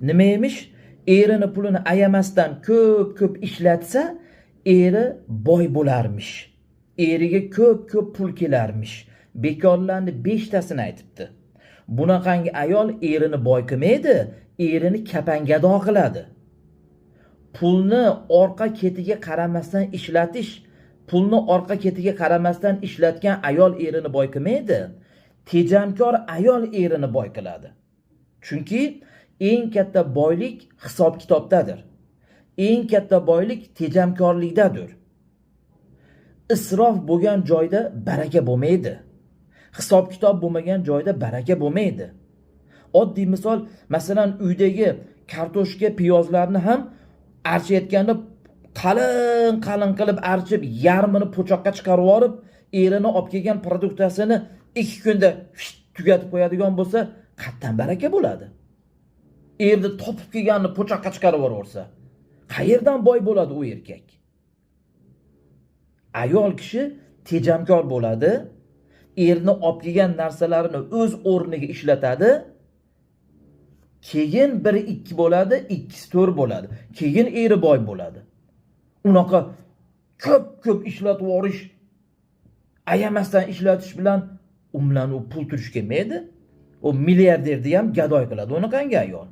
Nima emish? Erini pulini ayamasdan ko'p ishlatsa, eri boy bo'larmish. Eriga ko'p pul kelarmish. Bekorlarni 5 tasini aytibdi. Bunaqangi ayol erini boy qilmaydi, erini kapangado qiladi. Pulni orqa ketiga qaramasdan ishlatish, pulni orqa ketiga qaramasdan ishlatgan ayol erini boy qilmaydi. Tejamkor ayol erini boy qiladi. Chunki eng katta boylik hisob-kitobdadir. Eng katta boylik tejamkorlikdadir. Isrof bo'lgan joyda baraka bo'lmaydi. Hisob-kitob bo'lmagan joyda baraka bo'lmaydi. Oddiy misol, masalan, uydagi kartoshka, piyozlarni ham archayotganda qalin qilib archib, yarmini po'choqqa chiqarib olib, erini olib kelgan produktasini 2 kunda tugatib qo'yadigan bo'lsa, qattan baraka bo'ladi. Erni topib kelganini po'choqqa chiqarib yuborsa, qayerdan boy bo'ladi u erkak? Ayol kishi tejamkor bo'ladi, erni olib kelgan narsalarini o'z o'rniga ishlatadi. Keyin 1-2 bo'ladi, 2-4 bo'ladi. Keyin eri boy bo'ladi. Unaqa ko'p ishlatib yuborish, ayamasdan ishlatish bilan u pul turish kelmaydi. U milliarderni ham gadoy qiladi. Uni qanday ayol?